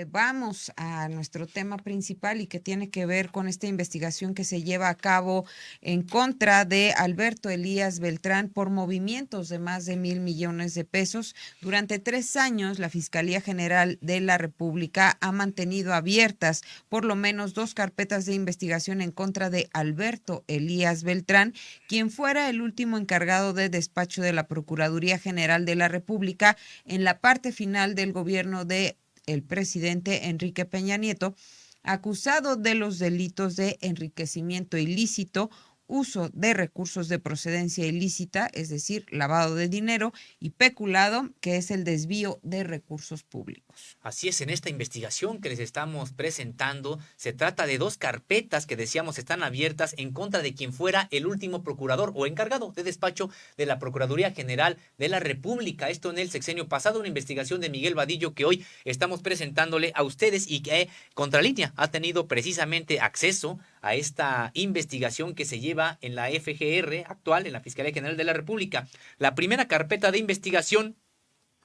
Vamos a nuestro tema principal y que tiene que ver con esta investigación que se lleva a cabo en contra de Alberto Elías Beltrán por movimientos de más de 1,000 millones de pesos. Durante 3 años, la Fiscalía General de la República ha mantenido abiertas por lo menos 2 carpetas de investigación en contra de Alberto Elías Beltrán, quien fuera el último encargado de despacho de la Procuraduría General de la República en la parte final del gobierno de el presidente Enrique Peña Nieto, acusado de los delitos de enriquecimiento ilícito, uso de recursos de procedencia ilícita, es decir, lavado de dinero, y peculado, que es el desvío de recursos públicos. Así es, en esta investigación que les estamos presentando, se trata de 2 carpetas que decíamos están abiertas en contra de quien fuera el último procurador o encargado de despacho de la Procuraduría General de la República. Esto en el sexenio pasado, una investigación de Miguel Vadillo que hoy estamos presentándole a ustedes y que Contralínea ha tenido precisamente acceso a esta investigación que se lleva en la FGR actual, en la Fiscalía General de la República. La primera carpeta de investigación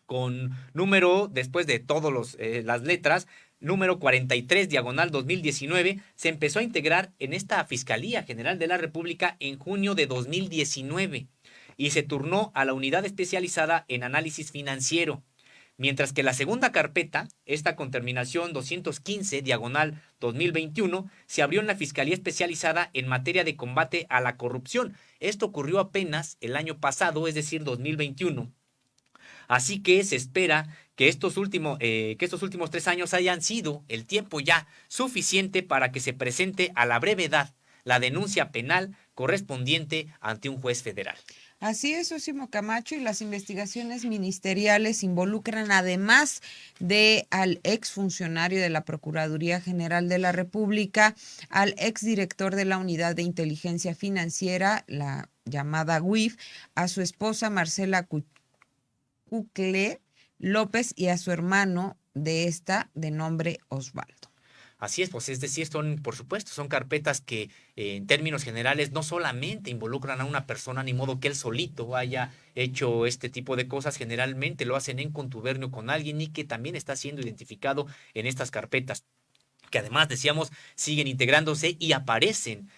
con número, después de todas las letras, número 43, diagonal 2019, se empezó a integrar en esta Fiscalía General de la República en junio de 2019 y se turnó a la unidad especializada en análisis financiero. Mientras que la segunda carpeta, esta con terminación 215, diagonal 2021, se abrió en la Fiscalía Especializada en materia de combate a la corrupción. Esto ocurrió apenas el año pasado, es decir, 2021. Así que se espera que estos últimos 3 años hayan sido el tiempo ya suficiente para que se presente a la brevedad la denuncia penal correspondiente ante un juez federal. Así es, Osimo Camacho, y las investigaciones ministeriales involucran, además de al exfuncionario de la Procuraduría General de la República, al exdirector de la Unidad de Inteligencia Financiera, la llamada UIF, a su esposa Marcela Cucle López y a su hermano de esta, de nombre Osvaldo. Así es, pues es decir, por supuesto, son carpetas que en términos generales no solamente involucran a una persona, ni modo que él solito haya hecho este tipo de cosas, generalmente lo hacen en contubernio con alguien y que también está siendo identificado en estas carpetas, que además, decíamos, siguen integrándose y aparecen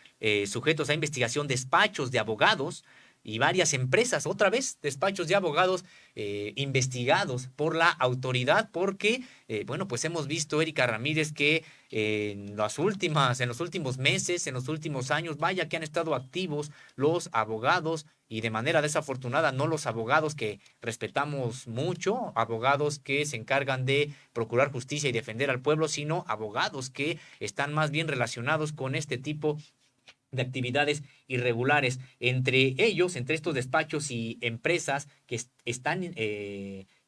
sujetos a investigación despachos de abogados y varias empresas, otra vez despachos de abogados investigados por la autoridad, porque, bueno, pues hemos visto, Erika Ramírez, que en los últimos meses, en los últimos años, vaya que han estado activos los abogados y de manera desafortunada no los abogados que respetamos mucho, abogados que se encargan de procurar justicia y defender al pueblo, sino abogados que están más bien relacionados con este tipo de actividades irregulares. Entre ellos, entre estos despachos y empresas que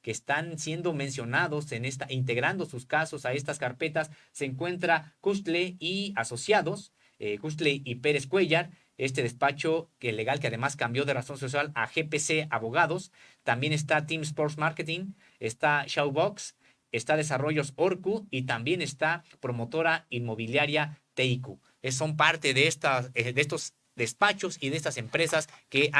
están siendo mencionados integrando sus casos a estas carpetas, se encuentra Custle y Asociados, Custle y Pérez Cuellar, este despacho legal que además cambió de razón social a GPC Abogados. También está Team Sports Marketing, está Showbox, está Desarrollos Orcu y también está Promotora Inmobiliaria TIQ. Son parte de estos despachos y de estas empresas que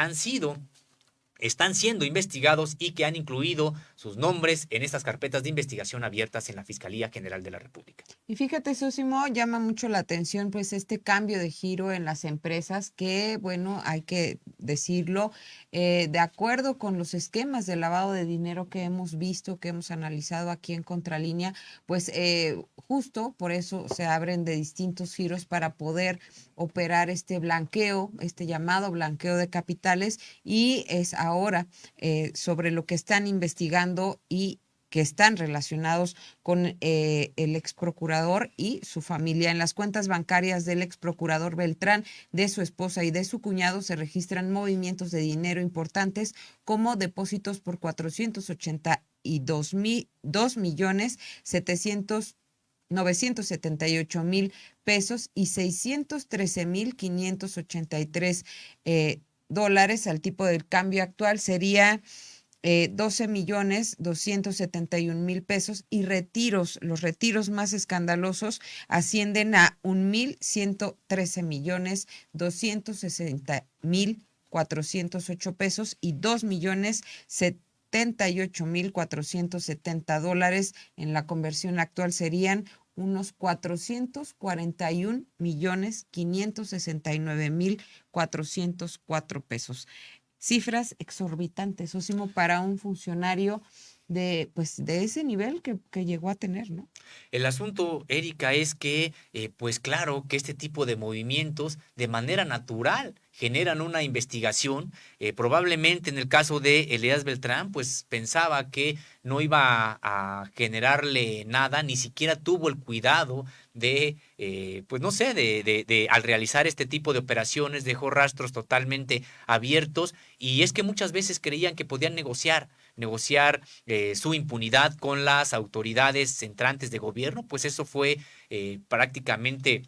están siendo investigados y que han incluido sus nombres en estas carpetas de investigación abiertas en la Fiscalía General de la República. Y fíjate, Sosimo, llama mucho la atención pues este cambio de giro en las empresas que, bueno, hay que decirlo, de acuerdo con los esquemas de lavado de dinero que hemos visto, que hemos analizado aquí en Contralínea, pues justo por eso se abren de distintos giros para poder operar este blanqueo, este llamado blanqueo de capitales, y es ahora sobre lo que están investigando y que están relacionados con el ex procurador y su familia. En las cuentas bancarias del ex procurador Beltrán, de su esposa y de su cuñado se registran movimientos de dinero importantes como depósitos por 482.978.000 pesos y 613.583 dólares. Al tipo del cambio actual sería 12.271.000 pesos, y los retiros más escandalosos ascienden a 1.113.260.408 pesos y 2.700.000 $78,470. En la conversión actual serían unos 441,569,404 pesos. Cifras exorbitantes, Sosimo, para un funcionario de, pues, de ese nivel que llegó a tener, ¿no? El asunto, Erika, es que, pues claro, que este tipo de movimientos de manera natural generan una investigación. Probablemente en el caso de Elías Beltrán, pues pensaba que no iba a generarle nada, ni siquiera tuvo el cuidado de, pues no sé, al realizar este tipo de operaciones, dejó rastros totalmente abiertos, y es que muchas veces creían que podían negociar su impunidad con las autoridades entrantes de gobierno. Pues eso fue prácticamente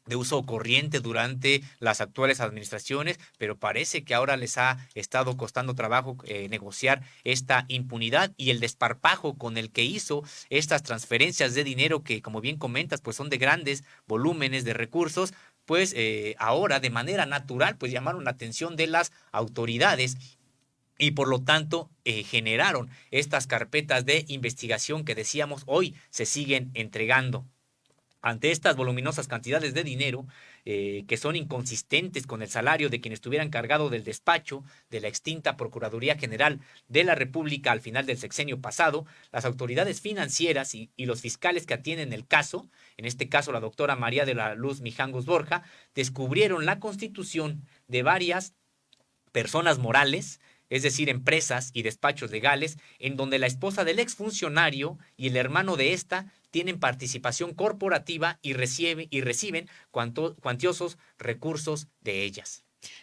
de uso corriente durante las actuales administraciones, pero parece que ahora les ha estado costando trabajo negociar esta impunidad y el desparpajo con el que hizo estas transferencias de dinero que, como bien comentas, pues son de grandes volúmenes de recursos. Pues ahora de manera natural pues llamaron la atención de las autoridades y por lo tanto generaron estas carpetas de investigación que decíamos hoy se siguen entregando. Ante estas voluminosas cantidades de dinero que son inconsistentes con el salario de quien estuviera encargado del despacho de la extinta Procuraduría General de la República al final del sexenio pasado, las autoridades financieras y los fiscales que atienden el caso, en este caso la doctora María de la Luz Mijangos Borja, descubrieron la constitución de varias personas morales, es decir, empresas y despachos legales, en donde la esposa del exfuncionario y el hermano de ésta tienen participación corporativa y reciben cuantiosos recursos de ellas.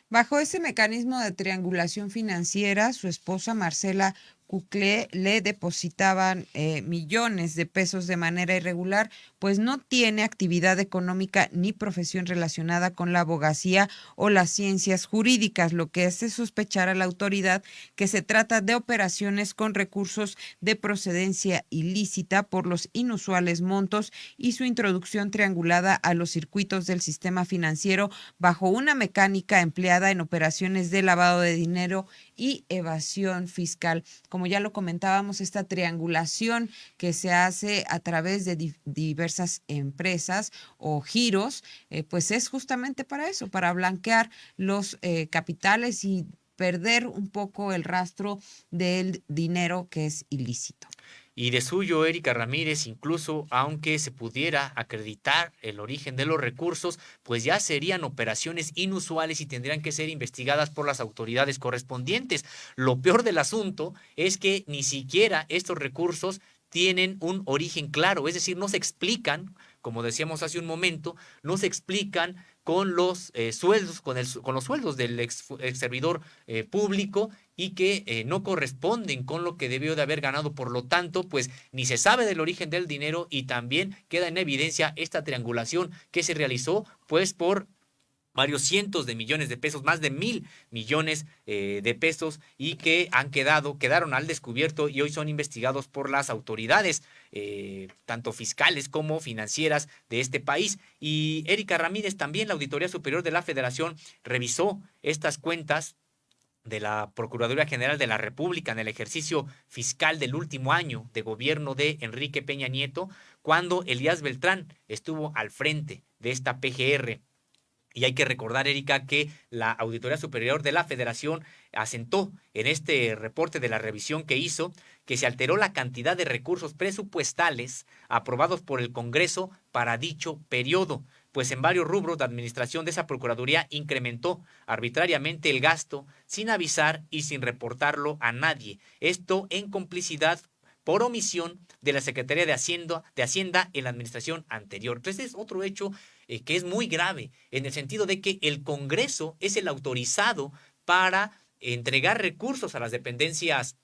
Bajo ese mecanismo de triangulación financiera, su esposa Marcela Cuclé le depositaban millones de pesos de manera irregular, pues no tiene actividad económica ni profesión relacionada con la abogacía o las ciencias jurídicas, lo que hace sospechar a la autoridad que se trata de operaciones con recursos de procedencia ilícita por los inusuales montos y su introducción triangulada a los circuitos del sistema financiero bajo una mecánica empleada en operaciones de lavado de dinero y evasión fiscal. Como ya lo comentábamos, esta triangulación que se hace a través de diversas empresas o giros, pues es justamente para eso, para blanquear los capitales y perder un poco el rastro del dinero que es ilícito. Y de suyo, Erika Ramírez, incluso aunque se pudiera acreditar el origen de los recursos, pues ya serían operaciones inusuales y tendrían que ser investigadas por las autoridades correspondientes. Lo peor del asunto es que ni siquiera estos recursos tienen un origen claro, es decir, no se explican, como decíamos hace un momento, no se explican con los sueldos, con los sueldos del ex servidor público, y que no corresponden con lo que debió de haber ganado. Por lo tanto, pues ni se sabe del origen del dinero y también queda en evidencia esta triangulación que se realizó pues por varios cientos de millones de pesos, más de 1,000 millones de pesos, y que quedaron al descubierto y hoy son investigados por las autoridades, tanto fiscales como financieras de este país. Y Erika Ramírez, también la Auditoría Superior de la Federación revisó estas cuentas de la Procuraduría General de la República en el ejercicio fiscal del último año de gobierno de Enrique Peña Nieto, cuando Elías Beltrán estuvo al frente de esta PGR. Y hay que recordar, Erika, que la Auditoría Superior de la Federación asentó en este reporte de la revisión que hizo que se alteró la cantidad de recursos presupuestales aprobados por el Congreso para dicho periodo, pues en varios rubros de administración de esa Procuraduría incrementó arbitrariamente el gasto sin avisar y sin reportarlo a nadie. Esto en complicidad por omisión de la Secretaría de Hacienda en la administración anterior. Entonces es otro hecho que es muy grave, en el sentido de que el Congreso es el autorizado para entregar recursos a las dependencias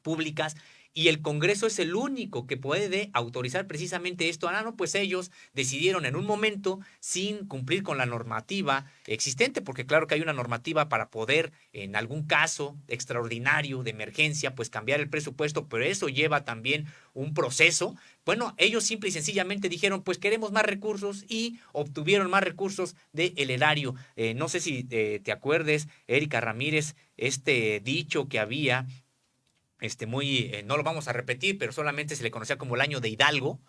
públicas, y el Congreso es el único que puede autorizar precisamente esto. No, pues ellos decidieron en un momento, sin cumplir con la normativa existente, porque claro que hay una normativa para poder, en algún caso extraordinario de emergencia, pues cambiar el presupuesto, pero eso lleva también un proceso. Bueno, ellos simple y sencillamente dijeron, pues queremos más recursos, y obtuvieron más recursos del erario. No sé si te acuerdes, Erika Ramírez, este dicho que había no lo vamos a repetir, pero solamente se le conocía como el año de Hidalgo,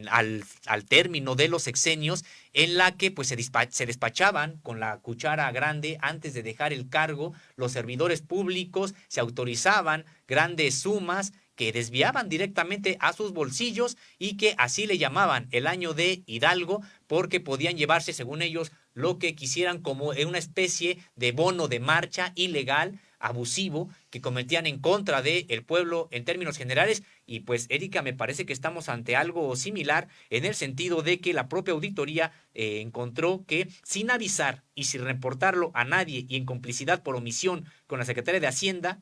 al término de los sexenios, en la que pues se despachaban con la cuchara grande antes de dejar el cargo. Los servidores públicos se autorizaban grandes sumas que desviaban directamente a sus bolsillos y que así le llamaban el año de Hidalgo, porque podían llevarse, según ellos, lo que quisieran como una especie de bono de marcha ilegal, abusivo, que cometían en contra del pueblo en términos generales. Y pues, Erika, me parece que estamos ante algo similar en el sentido de que la propia auditoría encontró que sin avisar y sin reportarlo a nadie y en complicidad por omisión con la Secretaría de Hacienda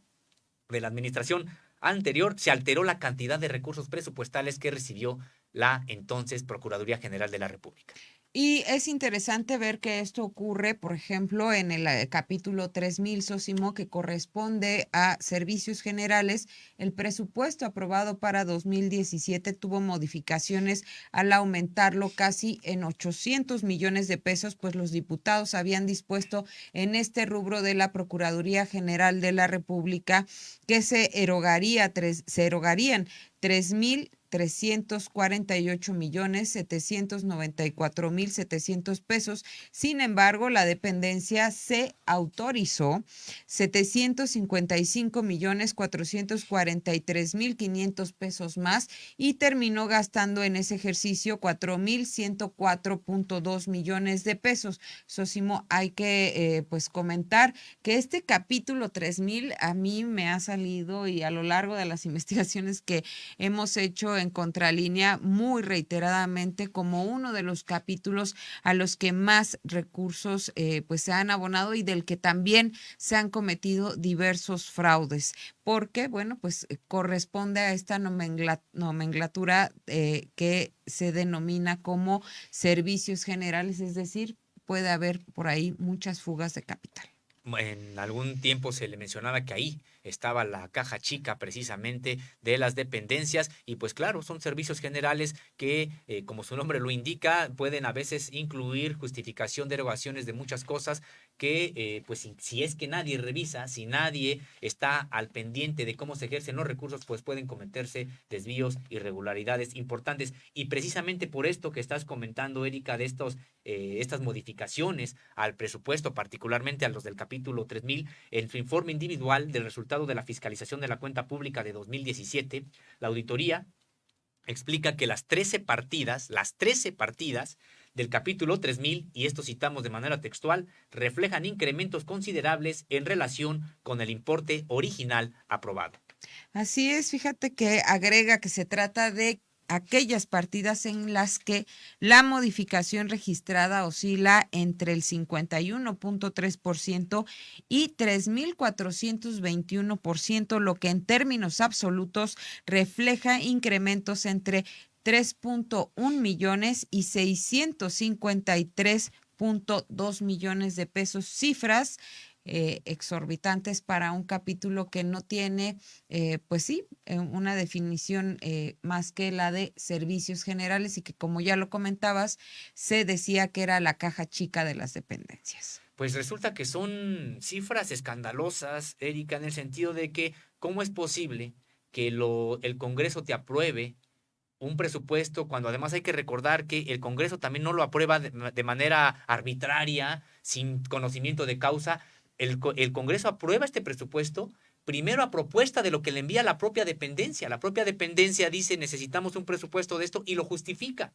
de la administración anterior, se alteró la cantidad de recursos presupuestales que recibió la entonces Procuraduría General de la República. Y es interesante ver que esto ocurre, por ejemplo, en el capítulo 3000, Sósimo, que corresponde a servicios generales. El presupuesto aprobado para 2017 tuvo modificaciones al aumentarlo casi en 800 millones de pesos, pues los diputados habían dispuesto en este rubro de la Procuraduría General de la República que se erogarían 3,348,794,700 pesos. Sin embargo, la dependencia se autorizó 755,443,500 pesos más y terminó gastando en ese ejercicio 4,104,2 millones de pesos. Sosimo, hay que pues comentar que este capítulo 3000 a mí me ha salido, y a lo largo de las investigaciones que hemos hecho en Contralínea muy reiteradamente, como uno de los capítulos a los que más recursos pues se han abonado y del que también se han cometido diversos fraudes, porque bueno, pues corresponde a esta nomenclatura que se denomina como servicios generales, es decir, puede haber por ahí muchas fugas de capital. En algún tiempo se le mencionaba que ahí estaba la caja chica precisamente de las dependencias y pues claro, son servicios generales que, como su nombre lo indica, pueden a veces incluir justificación de erogaciones de muchas cosas que pues si es que nadie revisa, si nadie está al pendiente de cómo se ejercen los recursos, pues pueden cometerse desvíos, irregularidades importantes. Y precisamente por esto que estás comentando, Erika, de estas modificaciones al presupuesto, particularmente a los del capítulo 3000, en su informe individual del resultado de la fiscalización de la cuenta pública de 2017, la auditoría explica que las 13 partidas del capítulo 3000, y esto citamos de manera textual, reflejan incrementos considerables en relación con el importe original aprobado. Así es, fíjate que agrega que se trata de aquellas partidas en las que la modificación registrada oscila entre el 51,3% y 3,421%, lo que en términos absolutos refleja incrementos entre 3,1 millones y 653,2 millones de pesos, cifras exorbitantes para un capítulo que no tiene, pues sí, una definición más que la de servicios generales y que, como ya lo comentabas, se decía que era la caja chica de las dependencias. Pues resulta que son cifras escandalosas, Erika, en el sentido de que, ¿cómo es posible que el Congreso te apruebe un presupuesto cuando además hay que recordar que el Congreso también no lo aprueba de manera arbitraria, sin conocimiento de causa? El Congreso aprueba este presupuesto primero a propuesta de lo que le envía la propia dependencia. La propia dependencia dice necesitamos un presupuesto de esto y lo justifica.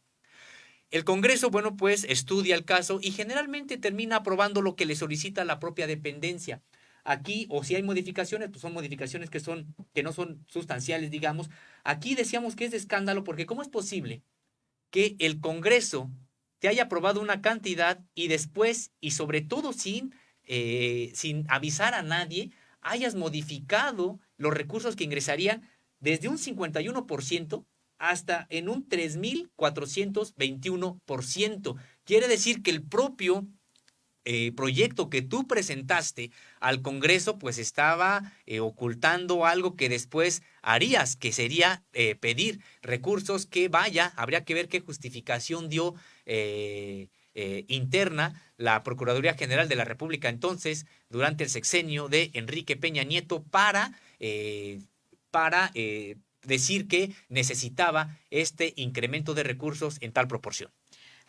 El Congreso, bueno, pues estudia el caso y generalmente termina aprobando lo que le solicita la propia dependencia. Aquí, o si hay modificaciones, pues son modificaciones que no son sustanciales, digamos. Aquí decíamos que es de escándalo porque ¿cómo es posible que el Congreso te haya aprobado una cantidad y después, y sobre todo sin avisar a nadie, hayas modificado los recursos que ingresarían desde un 51% hasta en un 3,421%? Quiere decir que el propio proyecto que tú presentaste al Congreso, pues estaba ocultando algo que después harías, que sería pedir recursos que habría que ver qué justificación dio interna la Procuraduría General de la República entonces, durante el sexenio de Enrique Peña Nieto, para para decir que necesitaba este incremento de recursos en tal proporción.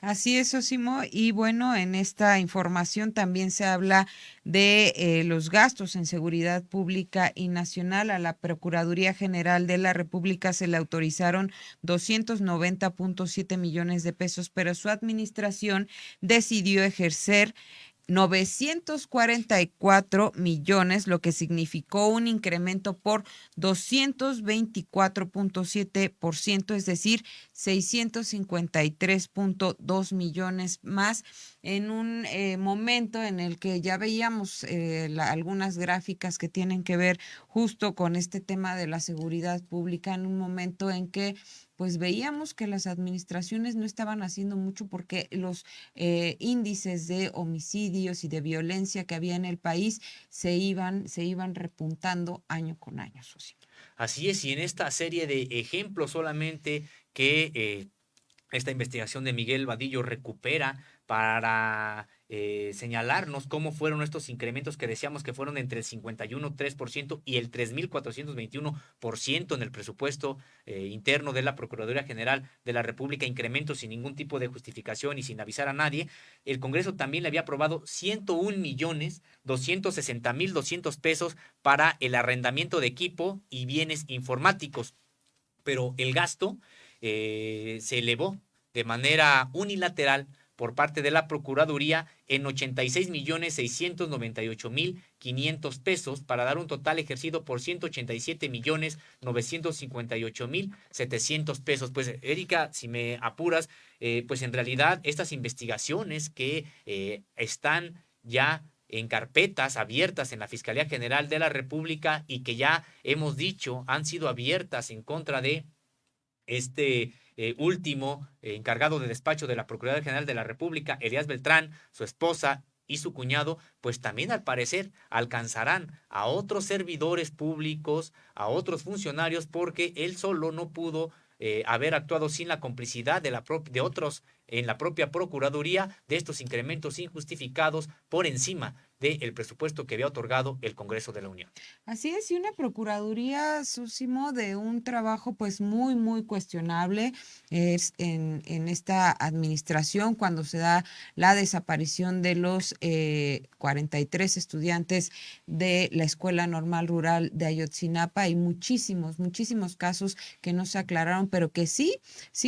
Así es, Osimo. Y bueno, en esta información también se habla de los gastos en seguridad pública y nacional. A la Procuraduría General de la República se le autorizaron 290.7 millones de pesos, pero su administración decidió ejercer 944 millones, lo que significó un incremento por 224.7%, es decir, 653.2 millones más en un momento en el que ya veíamos algunas gráficas que tienen que ver justo con este tema de la seguridad pública, en un momento en que pues veíamos que las administraciones no estaban haciendo mucho porque los índices de homicidios y de violencia que había en el país se iban repuntando año con año, Susi. Así es, y en esta serie de ejemplos solamente que esta investigación de Miguel Vadillo recupera para señalarnos cómo fueron estos incrementos que decíamos que fueron entre el 51.3% y el 3.421% en el presupuesto interno de la Procuraduría General de la República, incrementos sin ningún tipo de justificación y sin avisar a nadie. El Congreso también le había aprobado 101.260.200 pesos para el arrendamiento de equipo y bienes informáticos, pero el gasto se elevó de manera unilateral por parte de la Procuraduría en 86.698.500 pesos para dar un total ejercido por 187.958.700 pesos. Pues Erika, si me apuras, pues en realidad estas investigaciones que están ya en carpetas abiertas en la Fiscalía General de la República y que ya hemos dicho han sido abiertas en contra de este último encargado de despacho de la Procuraduría General de la República, Elías Beltrán, su esposa y su cuñado, pues también al parecer alcanzarán a otros servidores públicos, a otros funcionarios, porque él solo no pudo haber actuado sin la complicidad de otros en la propia Procuraduría de estos incrementos injustificados por encima del presupuesto que había otorgado el Congreso de la Unión. Así es, y una procuraduría, Susimo, de un trabajo pues muy, muy cuestionable es en esta administración cuando se da la desaparición de los 43 estudiantes de la Escuela Normal Rural de Ayotzinapa. Hay muchísimos casos que no se aclararon, pero que sí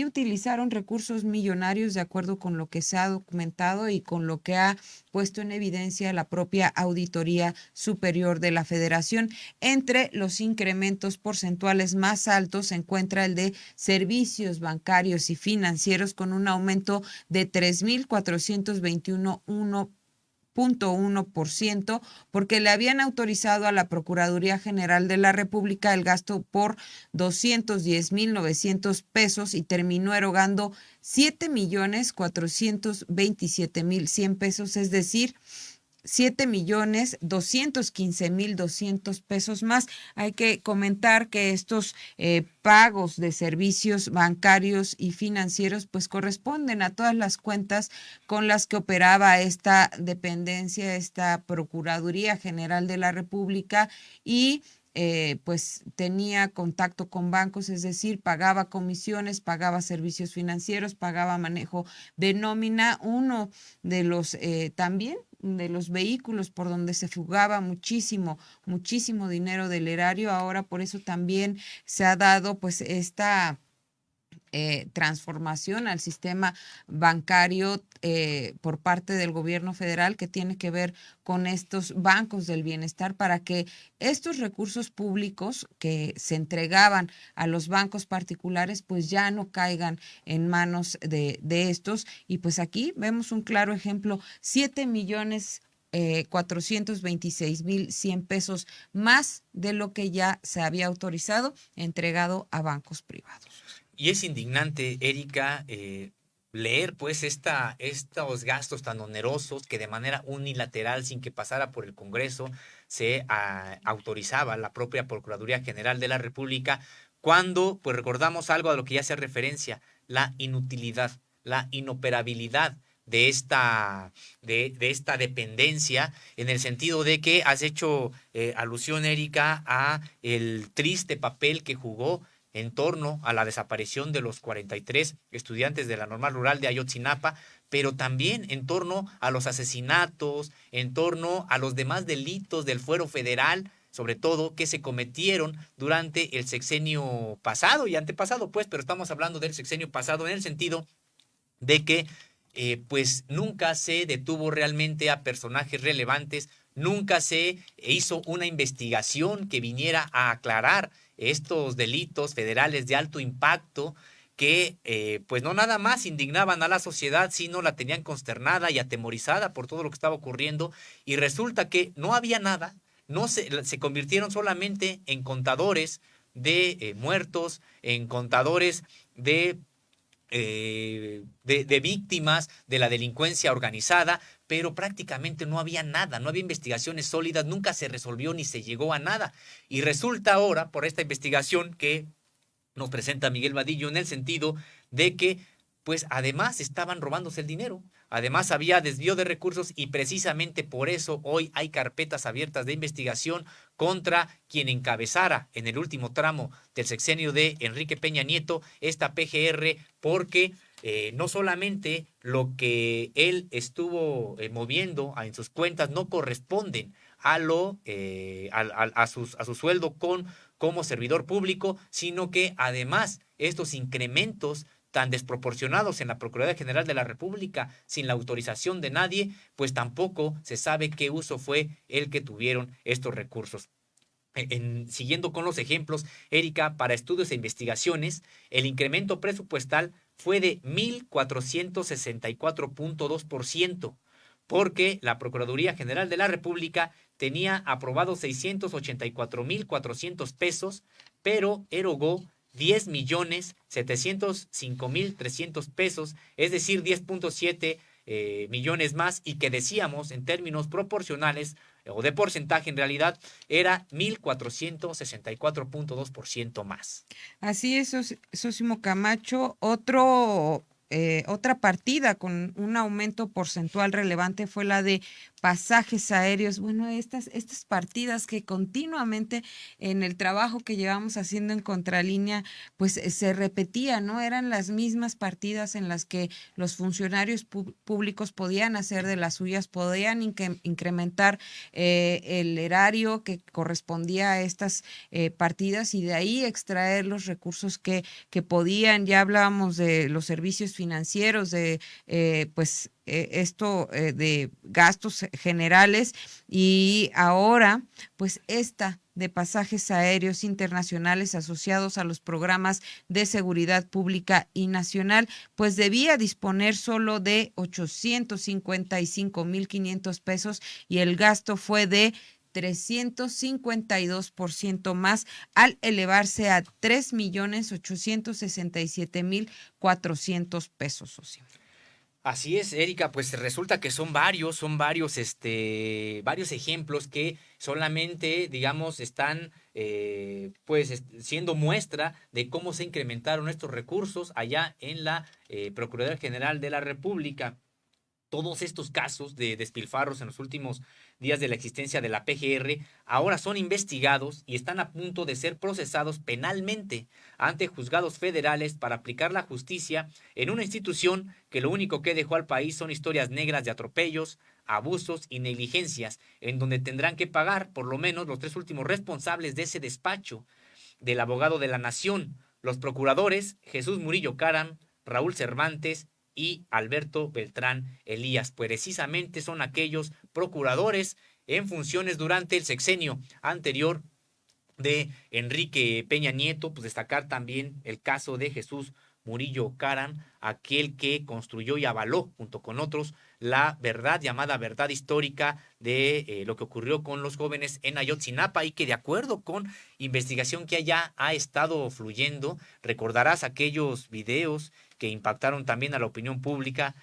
utilizaron recursos millonarios de acuerdo con lo que se ha documentado y con lo que ha puesto en evidencia la propia Auditoría Superior de la Federación. Entre los incrementos porcentuales más altos se encuentra el de servicios bancarios y financieros con un aumento de 3,421.1%, porque le habían autorizado a la Procuraduría General de la República el gasto por 210.900 pesos y terminó erogando 7.427.100 pesos, es decir, 7.215.200 pesos más. Hay que comentar que estos pagos de servicios bancarios y financieros pues corresponden a todas las cuentas con las que operaba esta dependencia, esta Procuraduría General de la República y pues tenía contacto con bancos, es decir, pagaba comisiones, pagaba servicios financieros, pagaba manejo de nómina. Uno de los también de los vehículos por donde se fugaba muchísimo dinero del erario. Ahora por eso también se ha dado pues esta transformación al sistema bancario por parte del gobierno federal que tiene que ver con estos bancos del bienestar para que estos recursos públicos que se entregaban a los bancos particulares pues ya no caigan en manos de estos. Y pues aquí vemos un claro ejemplo, 7.426.100 pesos más de lo que ya se había autorizado, entregado a bancos privados. Y es indignante, Erika, leer pues estos gastos tan onerosos que de manera unilateral, sin que pasara por el Congreso, se autorizaba la propia Procuraduría General de la República, cuando pues recordamos algo a lo que ya hace referencia, la inutilidad, la inoperabilidad de esta dependencia, en el sentido de que has hecho alusión, Erika, a el triste papel que jugó en torno a la desaparición de los 43 estudiantes de la Normal Rural de Ayotzinapa, pero también en torno a los asesinatos, en torno a los demás delitos del fuero federal, sobre todo que se cometieron durante el sexenio pasado y antepasado, pues, pero estamos hablando del sexenio pasado en el sentido de que pues nunca se detuvo realmente a personajes relevantes, nunca se hizo una investigación que viniera a aclarar estos delitos federales de alto impacto que pues no nada más indignaban a la sociedad, sino la tenían consternada y atemorizada por todo lo que estaba ocurriendo, y resulta que no había nada, no se convirtieron solamente en contadores de muertos, en contadores de víctimas de la delincuencia organizada, pero prácticamente no había nada, no había investigaciones sólidas, nunca se resolvió ni se llegó a nada. Y resulta ahora, por esta investigación que nos presenta Miguel Vadillo, en el sentido de que, pues además estaban robándose el dinero, además había desvío de recursos, y precisamente por eso hoy hay carpetas abiertas de investigación contra quien encabezara en el último tramo del sexenio de Enrique Peña Nieto esta PGR, porque no solamente lo que él estuvo moviendo en sus cuentas no corresponden a su sueldo como servidor público, sino que además estos incrementos tan desproporcionados en la Procuraduría General de la República, sin la autorización de nadie, pues tampoco se sabe qué uso fue el que tuvieron estos recursos. Siguiendo con los ejemplos, Erika, para estudios e investigaciones, el incremento presupuestal fue de 1,464,2%, porque la Procuraduría General de la República tenía aprobado 684,400 pesos, pero erogó 10,705,300 pesos, es decir, 10,7 millones más, y que decíamos en términos proporcionales o de porcentaje en realidad era 1,464,2% más. Así es, Sósimo Camacho. Otra partida con un aumento porcentual relevante fue la de pasajes aéreos. Bueno, estas partidas que continuamente en el trabajo que llevamos haciendo en Contralínea, pues se repetía, ¿no? Eran las mismas partidas en las que los funcionarios públicos podían hacer de las suyas, podían incrementar el erario que correspondía a estas partidas, y de ahí extraer los recursos que podían. Ya hablábamos de los servicios financieros, de de gastos generales, y ahora pues esta de pasajes aéreos internacionales asociados a los programas de seguridad pública y nacional, pues debía disponer solo de 855,500 pesos, y el gasto fue de 352% más, al elevarse a 3,867,400 pesos, socio. Así es, Erika, pues resulta que varios ejemplos que solamente, digamos, están siendo muestra de cómo se incrementaron estos recursos allá en la Procuraduría General de la República. Todos estos casos de despilfarros en los últimos días de la existencia de la PGR ahora son investigados y están a punto de ser procesados penalmente ante juzgados federales para aplicar la justicia en una institución que lo único que dejó al país son historias negras de atropellos, abusos y negligencias, en donde tendrán que pagar por lo menos los 3 últimos responsables de ese despacho del abogado de la nación, los procuradores Jesús Murillo Caram, Raúl Cervantes y Alberto Beltrán Elías. Pues precisamente son aquellos procuradores en funciones durante el sexenio anterior de Enrique Peña Nieto. Pues destacar también el caso de Jesús Murillo Caram, aquel que construyó y avaló junto con otros la verdad llamada verdad histórica de lo que ocurrió con los jóvenes en Ayotzinapa, y que de acuerdo con investigación que allá ha estado fluyendo, recordarás aquellos videos que impactaron también a la opinión pública,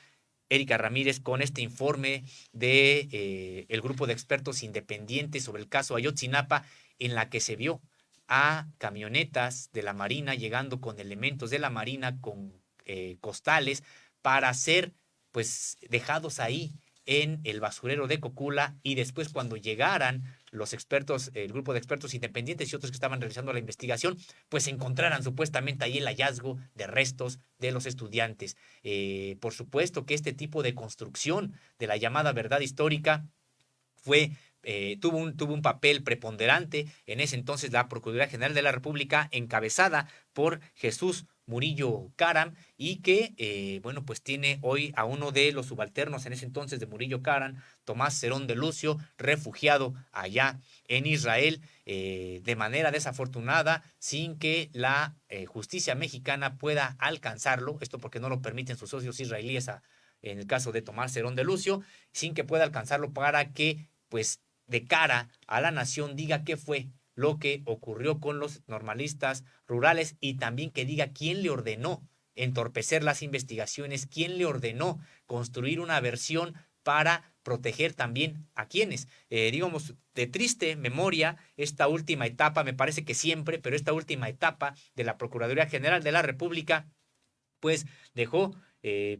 Erika Ramírez, con este informe de el grupo de expertos independientes sobre el caso Ayotzinapa, en la que se vio a camionetas de la Marina llegando con elementos de la Marina, con costales, para hacer pues dejados ahí en el basurero de Cocula, y después cuando llegaran los expertos, el grupo de expertos independientes y otros que estaban realizando la investigación, pues encontraran supuestamente ahí el hallazgo de restos de los estudiantes. Por supuesto que este tipo de construcción de la llamada verdad histórica tuvo un papel preponderante en ese entonces la Procuraduría General de la República, encabezada por Jesús Murillo Caram, y que, bueno, pues tiene hoy a uno de los subalternos en ese entonces de Murillo Caram, Tomás Cerón de Lucio, refugiado allá en Israel, de manera desafortunada, sin que la justicia mexicana pueda alcanzarlo, esto porque no lo permiten sus socios israelíes en el caso de Tomás Cerón de Lucio, sin que pueda alcanzarlo para que, pues, de cara a la nación diga qué fue lo que ocurrió con los normalistas rurales, y también que diga quién le ordenó entorpecer las investigaciones, quién le ordenó construir una versión para proteger también a quienes, digamos, de triste memoria, esta última etapa, me parece que siempre, pero esta última etapa de la Procuraduría General de la República, pues dejó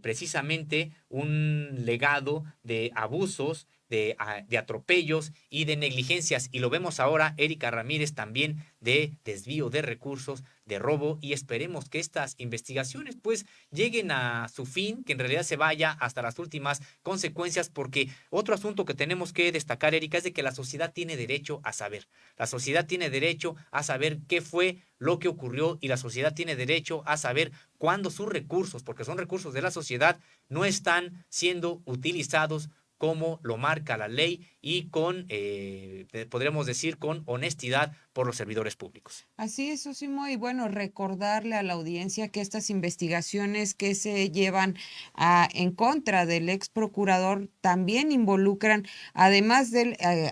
precisamente un legado de abusos, de atropellos y de negligencias. Y lo vemos ahora, Erika Ramírez, también de desvío de recursos, de robo, y esperemos que estas investigaciones pues lleguen a su fin, que en realidad se vaya hasta las últimas consecuencias, porque otro asunto que tenemos que destacar, Erika, es de que la sociedad tiene derecho a saber. La sociedad tiene derecho a saber qué fue lo que ocurrió, y la sociedad tiene derecho a saber cuándo sus recursos, porque son recursos de la sociedad, no están siendo utilizados como lo marca la ley y con, podríamos decir, con honestidad por los servidores públicos. Así es, Osimo, y bueno, recordarle a la audiencia que estas investigaciones que se llevan en contra del ex procurador también involucran, además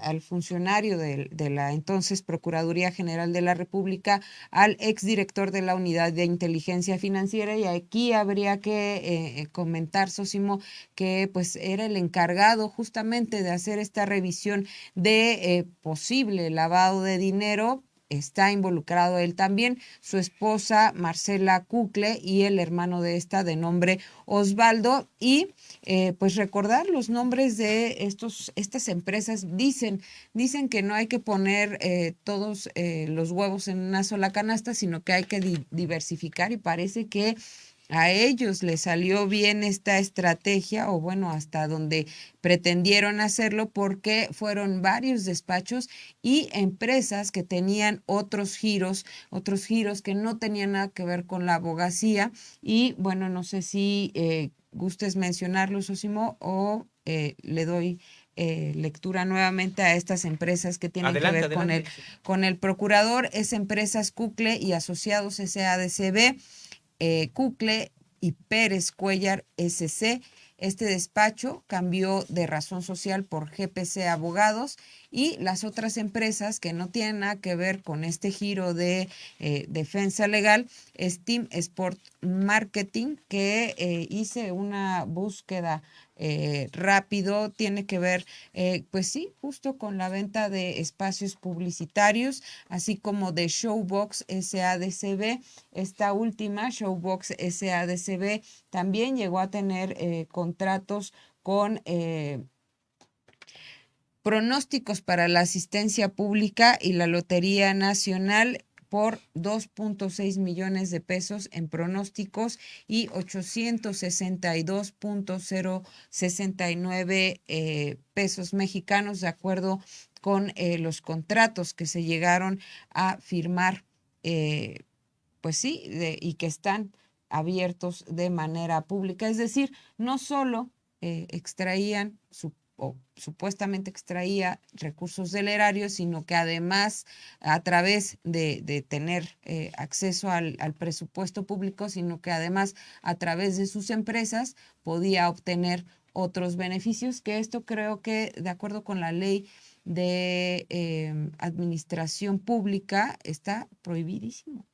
al funcionario de la entonces Procuraduría General de la República, al exdirector de la Unidad de Inteligencia Financiera, y aquí habría que comentar, Sosimo, que pues era el encargado justamente de hacer esta revisión de posible lavado de dinero. Está involucrado él también, su esposa Marcela Cucle y el hermano de esta de nombre Osvaldo. Y pues recordar los nombres de estas empresas. Dicen que no hay que poner todos los huevos en una sola canasta, sino que hay que diversificar, y parece que a ellos les salió bien esta estrategia, o bueno, hasta donde pretendieron hacerlo, porque fueron varios despachos y empresas que tenían otros giros que no tenían nada que ver con la abogacía. Y bueno, no sé si gustes mencionarlo, Sosimo, o le doy lectura nuevamente a estas empresas que tienen que ver Adelante. con el procurador. Es Empresas Cucle y Asociados SADCB, Cucle y Pérez Cuellar SC. Este despacho cambió de razón social por GPC Abogados, y las otras empresas que no tienen nada que ver con este giro de defensa legal, Steam Sport Marketing, que hice una búsqueda rápido, tiene que ver, pues sí, justo con la venta de espacios publicitarios, así como de Showbox SADCB. Esta última, Showbox SADCB, también llegó a tener contratos con pronósticos para la asistencia pública y la Lotería Nacional por 2.6 millones de pesos en pronósticos y 862.069 pesos mexicanos, de acuerdo con los contratos que se llegaron a firmar, pues sí, y que están abiertos de manera pública. Es decir, no solo extraían o supuestamente extraía recursos del erario, sino que además, a través de tener acceso al presupuesto público, sino que además a través de sus empresas podía obtener otros beneficios, que esto creo que, de acuerdo con la ley de administración pública, está prohibidísimo.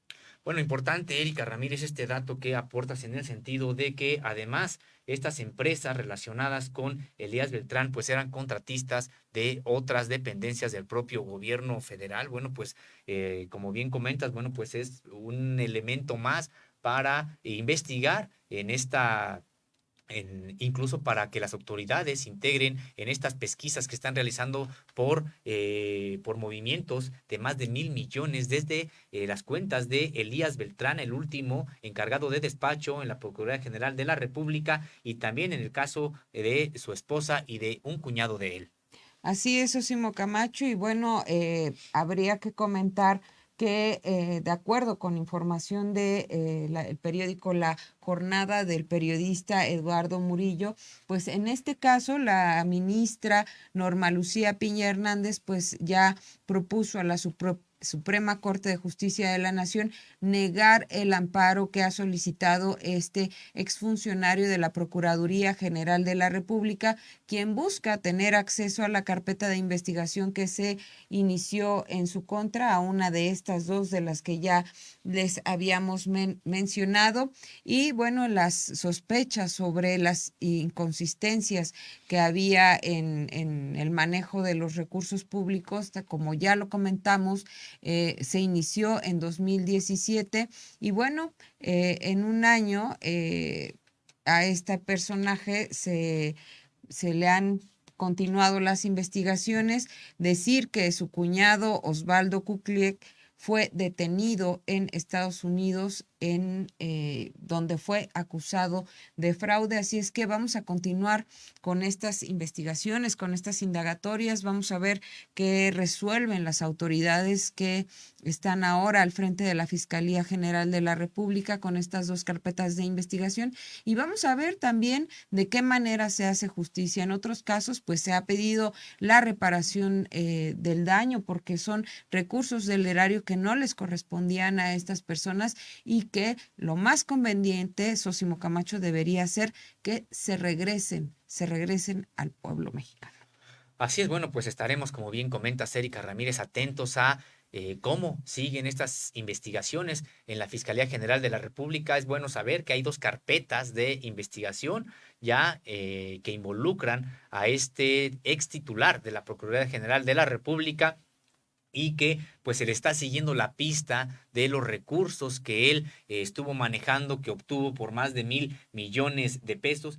Bueno, importante, Erika Ramírez, este dato que aportas en el sentido de que además estas empresas relacionadas con Elías Beltrán pues eran contratistas de otras dependencias del propio gobierno federal. Bueno, pues como bien comentas, bueno, pues es un elemento más para investigar en esta incluso para que las autoridades se integren en estas pesquisas que están realizando por movimientos de más de 1.000 millones desde las cuentas de Elías Beltrán, el último encargado de despacho en la Procuraduría General de la República, y también en el caso de su esposa y de un cuñado de él. Así es, Sosimo Camacho, y bueno, habría que comentar que de acuerdo con información de el periódico La Jornada del periodista Eduardo Murillo, pues en este caso la ministra Norma Lucía Piña Hernández pues ya propuso a la Suprema Corte de Justicia de la Nación negar el amparo que ha solicitado este exfuncionario de la Procuraduría General de la República, quien busca tener acceso a la carpeta de investigación que se inició en su contra, a una de estas dos de las que ya les habíamos mencionado. Y bueno, las sospechas sobre las inconsistencias que había en el manejo de los recursos públicos, como ya lo comentamos, se inició en 2017 y bueno, en un año a este personaje se le han continuado las investigaciones. Decir que su cuñado Osvaldo Kukliek fue detenido en Estados Unidos, donde fue acusado de fraude. Así es que vamos a continuar con estas investigaciones, con estas indagatorias. Vamos a ver qué resuelven las autoridades que están ahora al frente de la Fiscalía General de la República con estas dos carpetas de investigación. Y vamos a ver también de qué manera se hace justicia. En otros casos, pues se ha pedido la reparación del daño, porque son recursos del erario que no les correspondían a estas personas, y que lo más conveniente, Sosimo Camacho, debería ser que se regresen al pueblo mexicano. Así es, bueno, pues estaremos, como bien comentas, Erika Ramírez, atentos a cómo siguen estas investigaciones en la Fiscalía General de la República. Es bueno saber que hay dos carpetas de investigación ya que involucran a este ex titular de la Procuraduría General de la República, y que pues se le está siguiendo la pista de los recursos que él estuvo manejando, que obtuvo por más de 1.000 millones de pesos.